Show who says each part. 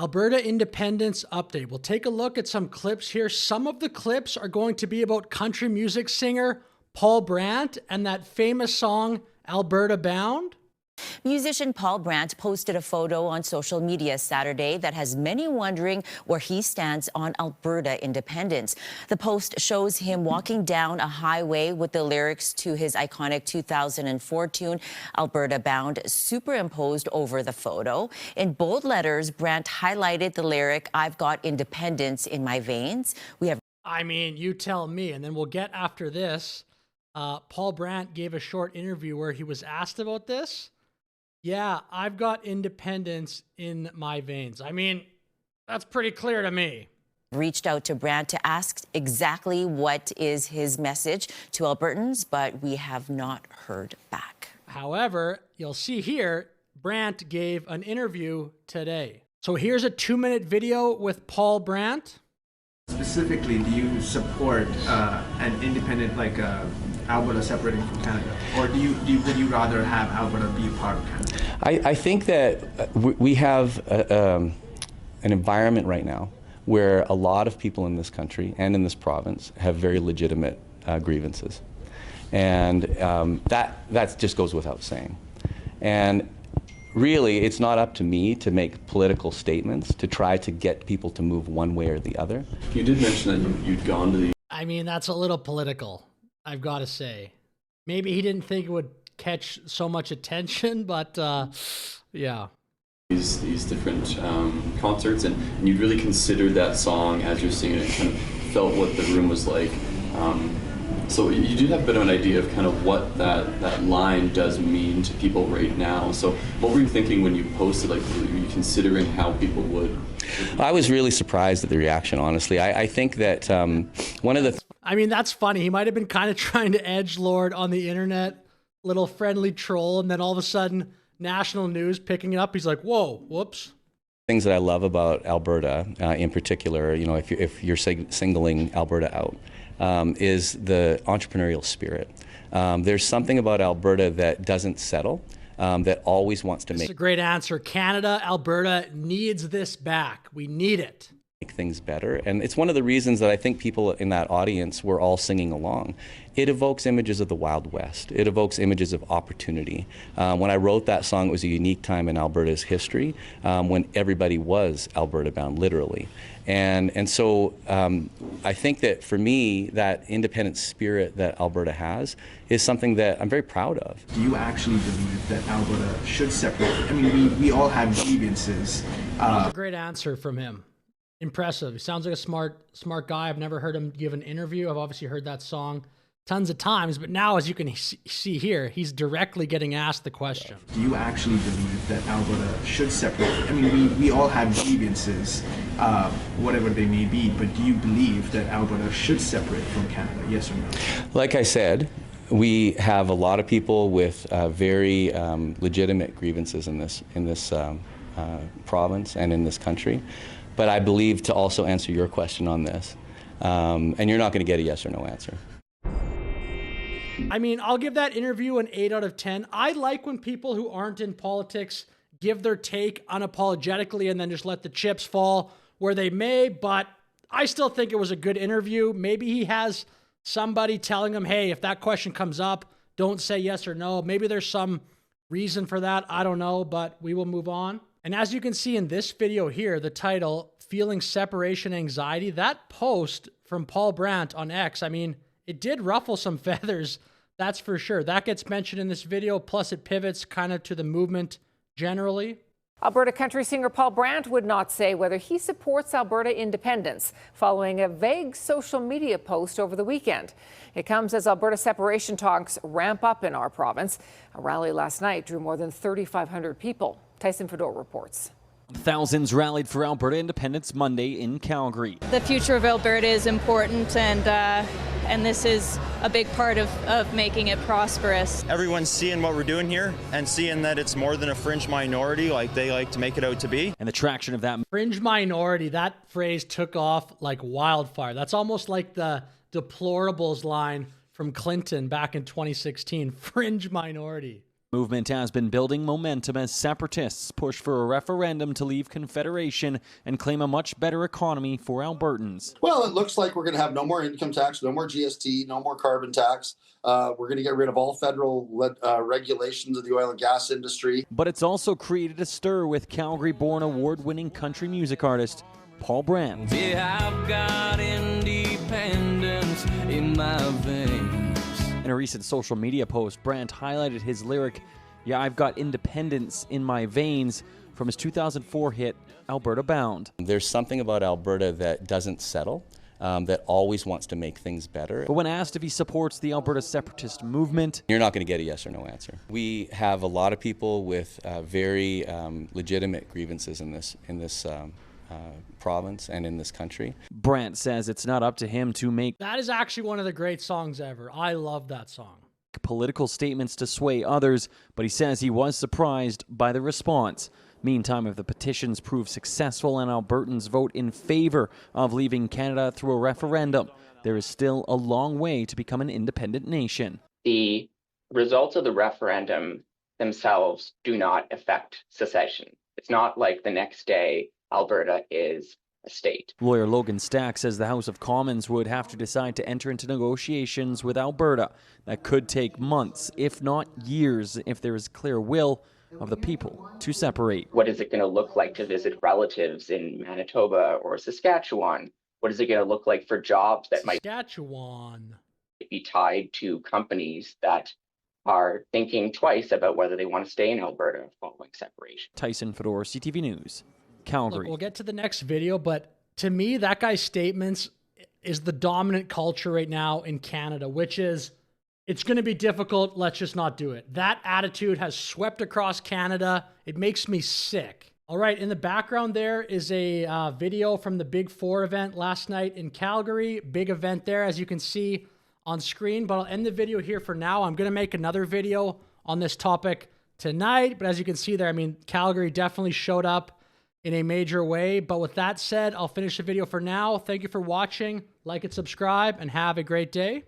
Speaker 1: Alberta Independence Update. We'll take a look at some clips here. Some of the clips are going to be about country music singer Paul Brandt and that famous song, Alberta Bound.
Speaker 2: Musician Paul Brandt posted a photo on social media Saturday that has many wondering where he stands on Alberta independence. The post shows him walking down a highway with the lyrics to his iconic 2004 tune, Alberta Bound, superimposed over the photo. In bold letters, Brandt highlighted the lyric, "I've got independence in my veins."
Speaker 1: I mean, you tell me. And then we'll get after this. Paul Brandt gave a short interview where he was asked about this. Yeah, I've got independence in my veins. I mean, that's pretty clear to me.
Speaker 2: Reached out to Brandt to ask exactly what is his message to Albertans, but we have not heard back.
Speaker 1: However, you'll see here, Brandt gave an interview today. So here's a 2-minute video with Paul Brandt.
Speaker 3: Specifically, do you support an independent, like Alberta separating from Canada, or would you rather have Alberta be part of Canada?
Speaker 4: I think that we have an environment right now where a lot of people in this country and in this province have very legitimate grievances, and that just goes without saying. And really, it's not up to me to make political statements to try to get people to move one way or the other.
Speaker 5: You did mention that you'd gone to the...
Speaker 1: I mean, that's a little political, I've got to say. Maybe he didn't think it would catch so much attention, but yeah.
Speaker 5: These different concerts, and you'd really considered that song as you're singing it, and kind of felt what the room was like. So you do have a bit of an idea of kind of what that line does mean to people right now. So what were you thinking when you posted? Like, were you considering how people would?
Speaker 4: I was really surprised at the reaction, honestly. I think that one of the...
Speaker 1: I mean, that's funny. He might have been kind of trying to edgelord on the internet, little friendly troll, and then all of a sudden, national news picking it up. He's like, whoa, whoops.
Speaker 4: Things that I love about Alberta, in particular, you know, if you're singling Alberta out, is the entrepreneurial spirit. There's something about Alberta that doesn't settle, that always wants to make...
Speaker 1: That's a great answer. Canada, Alberta needs this back. We need it.
Speaker 4: Make things better. And it's one of the reasons that I think people in that audience were all singing along. It evokes images of the Wild West. It evokes images of opportunity. When I wrote that song, it was a unique time in Alberta's history when everybody was Alberta bound, literally. And so I think that for me, that independent spirit that Alberta has is something that I'm very proud of.
Speaker 3: Do you actually believe that Alberta should separate? I mean, we all have grievances.
Speaker 1: That was a great answer from him. Impressive. He sounds like a smart guy. I've never heard him give an interview. I've obviously heard that song tons of times, but now, as you can see here, he's directly getting asked the question.
Speaker 3: Do you actually believe that Alberta should separate? I mean, we all have grievances, whatever they may be, but do you believe that Alberta should separate from Canada, yes or no?
Speaker 4: Like I said, we have a lot of people with very legitimate grievances in this province and in this country. But I believe, to also answer your question on this, and you're not going to get a yes or no answer.
Speaker 1: I mean, I'll give that interview an 8 out of 10. I like when people who aren't in politics give their take unapologetically and then just let the chips fall where they may, but I still think it was a good interview. Maybe he has somebody telling him, hey, if that question comes up, don't say yes or no. Maybe there's some reason for that. I don't know, but we will move on. And as you can see in this video here, the title, Feeling Separation Anxiety, that post from Paul Brandt on X, I mean, it did ruffle some feathers, that's for sure. That gets mentioned in this video, plus it pivots kind of to the movement generally.
Speaker 6: Alberta country singer Paul Brandt would not say whether he supports Alberta independence following a vague social media post over the weekend. It comes as Alberta separation talks ramp up in our province. A rally last night drew more than 3,500 people. Tyson Fedor reports.
Speaker 7: Thousands rallied for Alberta Independence Monday in Calgary.
Speaker 8: The future of Alberta is important, and this is a big part of making it prosperous.
Speaker 9: Everyone's seeing what we're doing here and seeing that it's more than a fringe minority like they like to make it out to be.
Speaker 7: And the traction of that
Speaker 1: fringe minority, that phrase took off like wildfire. That's almost like the deplorables line from Clinton back in 2016. Fringe minority.
Speaker 7: Movement has been building momentum as separatists push for a referendum to leave Confederation and claim a much better economy for Albertans.
Speaker 10: Well, it looks like we're going to have no more income tax, no more GST, no more carbon tax. We're going to get rid of all federal regulations of the oil and gas industry.
Speaker 7: But it's also created a stir with Calgary-born award-winning country music artist Paul Brandt.
Speaker 11: Yeah, I've got independence in my veins.
Speaker 7: In a recent social media post, Brandt highlighted his lyric, "Yeah, I've got independence in my veins," from his 2004 hit, Alberta Bound.
Speaker 4: There's something about Alberta that doesn't settle, that always wants to make things better.
Speaker 7: But when asked if he supports the Alberta separatist movement,
Speaker 4: you're not going to get a yes or no answer. We have a lot of people with very legitimate grievances in this province and in this country.
Speaker 7: Brandt says it's not up to him to make
Speaker 1: That is actually one of the great songs ever. I love that song.
Speaker 7: Political statements to sway others, but he says he was surprised by the response. Meantime, if the petitions prove successful and Albertans vote in favor of leaving Canada through a referendum, there is still a long way to become an independent nation.
Speaker 12: The results of the referendum themselves do not affect secession. It's not like the next day Alberta is a state.
Speaker 7: Lawyer Logan Stack says the House of Commons would have to decide to enter into negotiations with Alberta. That could take months, if not years, if there is clear will of the people to separate.
Speaker 12: What is it going to look like to visit relatives in Manitoba or Saskatchewan? What is it going to look like for jobs that might be tied to companies that are thinking twice about whether they want to stay in Alberta following separation?
Speaker 7: Tyson Fedor, CTV News, Calgary.
Speaker 1: Look, we'll get to the next video, but to me, that guy's statements is the dominant culture right now in Canada, which is, it's going to be difficult, let's just not do it. That attitude has swept across Canada. It makes me sick. All right, in the background there is a video from the Big Four event last night in Calgary. Big event there, as you can see on screen, but I'll end the video here for now. I'm going to make another video on this topic tonight, but as you can see there, I mean, Calgary definitely showed up in a major way. But with that said, I'll finish the video for now. Thank you for watching. Like and subscribe, and have a great day.